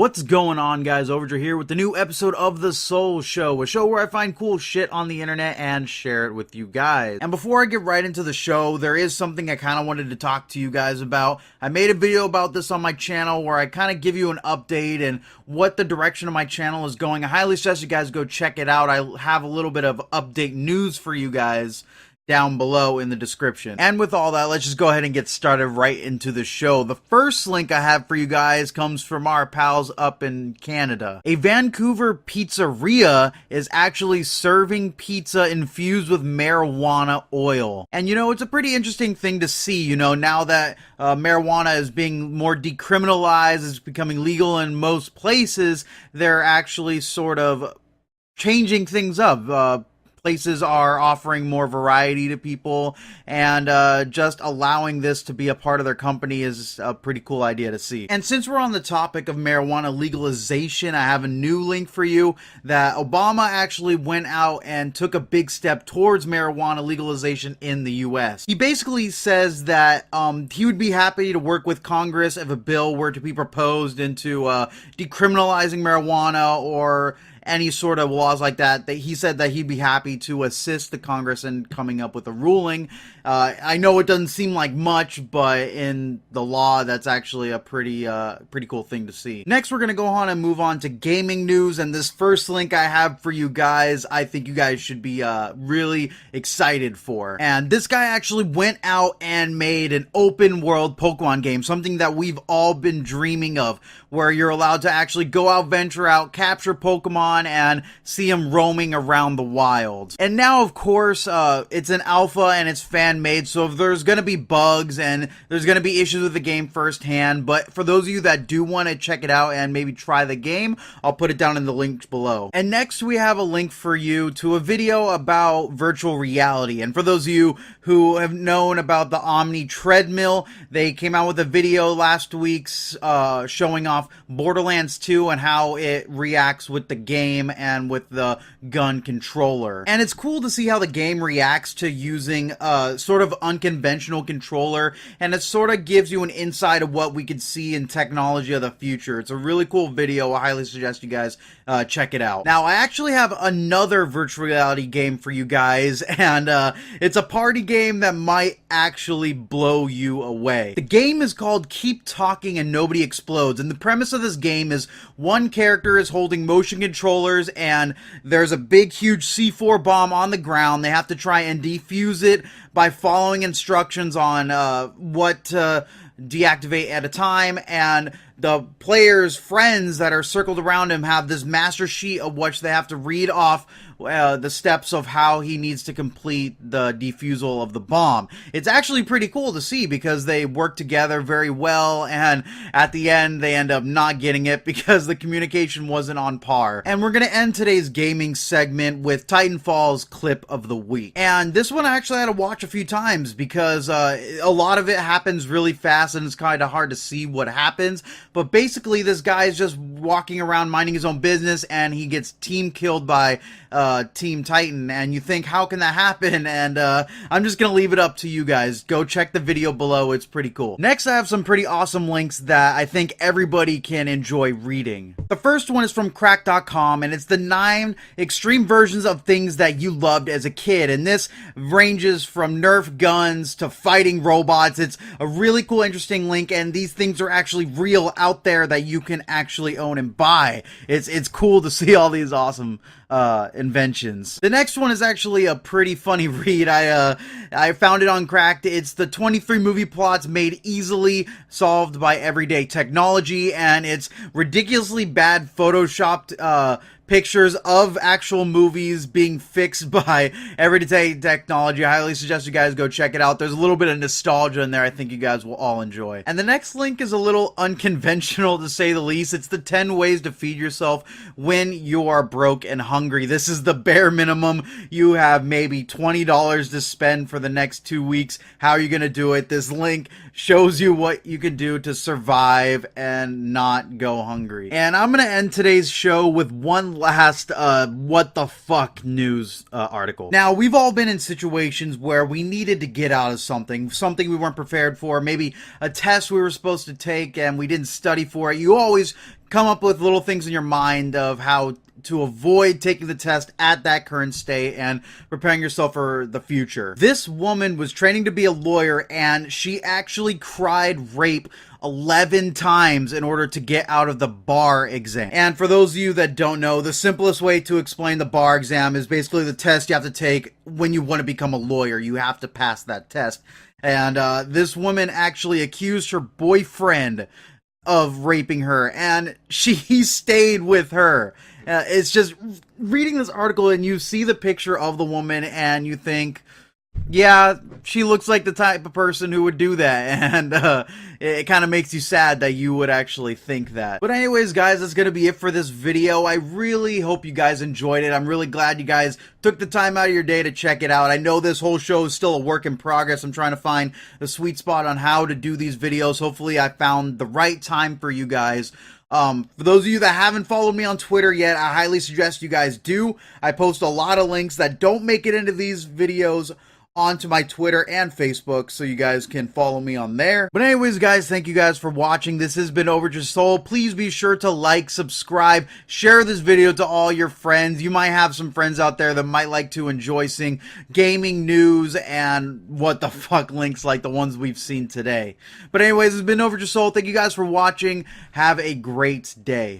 What's going on, guys? Overture here with the new episode of The Soul Show, a show where I find cool shit on the internet and share it with you guys. And before I get right into the show, there is something I kind of wanted to talk to you guys about. I made a video about this on my channel where I kind of give you an update and what the direction of my channel is going. I highly suggest you guys go check it out. I have a little bit of update news for you guys down below in the description. And with all that, let's just go ahead and get started right into the show. The first link I have for you guys comes from our pals up in Canada. A Vancouver pizzeria is actually serving pizza infused with marijuana oil. And you know, it's a pretty interesting thing to see, you know, now that marijuana is being more decriminalized, it's becoming legal in most places, they're actually sort of changing things up. Places are offering more variety to people, and just allowing this to be a part of their company is a pretty cool idea to see. And since we're on the topic of marijuana legalization, I have a new link for you that Obama actually went out and took a big step towards marijuana legalization in the US. He basically says that he would be happy to work with Congress if a bill were to be proposed into decriminalizing marijuana or any sort of laws like that. He said that he'd be happy to assist the Congress in coming up with a ruling. I know it doesn't seem like much, but in the law, that's actually a pretty cool thing to see. Next, we're going to go on and move on to gaming news, and this first link I have for you guys, I think you guys should be really excited for. And this guy actually went out and made an open world Pokemon game, something that we've all been dreaming of, where you're allowed to actually go out, venture out, capture Pokemon, and see them roaming around the wild. And now, of course, it's an alpha and it's fan-made, so if there's gonna be bugs and there's gonna be issues with the game firsthand, but for those of you that do want to check it out and maybe try the game, I'll put it down in the links below. And next, we have a link for you to a video about virtual reality. And for those of you who have known about the Omni treadmill, they came out with a video last week showing off Borderlands 2 and how it reacts with the game and with the gun controller. And it's cool to see how the game reacts to using a sort of unconventional controller, and it sort of gives you an insight of what we could see in technology of the future. It's a really cool video. I highly suggest you guys check it out. Now, I actually have another virtual reality game for you guys, and it's a party game that might actually blow you away. The game is called Keep Talking and Nobody Explodes, and the premise of this game is one character is holding motion controllers and there's a big huge C4 bomb on the ground. They have to try and defuse it by following instructions on what to deactivate at a time, and the player's friends that are circled around him have this master sheet of which they have to read off the steps of how he needs to complete the defusal of the bomb. It's actually pretty cool to see because they work together very well, and at the end they end up not getting it because the communication wasn't on par. And we're going to end today's gaming segment with Titanfall's clip of the week. And this one I actually had to watch a few times because a lot of it happens really fast and it's kind of hard to see what happens. But basically this guy is just walking around minding his own business and he gets team killed by Team Titan, and you think, how can that happen? And I'm just gonna leave it up to you guys. Go check the video below, it's pretty cool. Next, I have some pretty awesome links that I think everybody can enjoy reading. The first one is from crack.com, and it's the 9 extreme versions of things that you loved as a kid, and this ranges from Nerf guns to fighting robots. It's a really cool, interesting link, and these things are actually real out there that you can actually own and buy. It's cool to see all these awesome inventions. The next one is actually a pretty funny read. I found it on Cracked. It's the 23 movie plots made easily solved by everyday technology, and it's ridiculously bad photoshopped pictures of actual movies being fixed by everyday technology. I highly suggest you guys go check it out. There's a little bit of nostalgia in there I think you guys will all enjoy. And the next link is a little unconventional to say the least. It's the 10 ways to feed yourself when you are broke and hungry. This is the bare minimum. You have maybe $20 to spend for the next 2 weeks. How are you going to do it? This link shows you what you can do to survive and not go hungry. And I'm going to end today's show with one last what the fuck news article. Now, we've all been in situations where we needed to get out of something we weren't prepared for, maybe a test we were supposed to take and we didn't study for it. You always come up with little things in your mind of how to avoid taking the test at that current state and preparing yourself for the future. This woman was training to be a lawyer, and she actually cried rape 11 times in order to get out of the bar exam. And for those of you that don't know, the simplest way to explain the bar exam is basically the test you have to take when you want to become a lawyer. You have to pass that test. And this woman actually accused her boyfriend of raping her, and he stayed with her. It's just reading this article and you see the picture of the woman and you think, yeah, she looks like the type of person who would do that, and it kind of makes you sad that you would actually think that. But anyways, guys, that's gonna be it for this video. I really hope you guys enjoyed it. I'm really glad you guys took the time out of your day to check it out. I know this whole show is still a work in progress. I'm trying to find the sweet spot on how to do these videos. Hopefully I found the right time for you guys. For those of you that haven't followed me on Twitter yet, I highly suggest you guys do. I post a lot of links that don't make it into these videos onto my Twitter and Facebook, so you guys can follow me on there. But anyways, guys, thank you guys for watching. This has been Overage Your Soul. Please be sure to like, subscribe, share this video to all your friends. You might have some friends out there that might like to enjoy seeing gaming news and what the fuck links like the ones we've seen today. But anyways, it's been Overage Your Soul. Thank you guys for watching. Have a great day.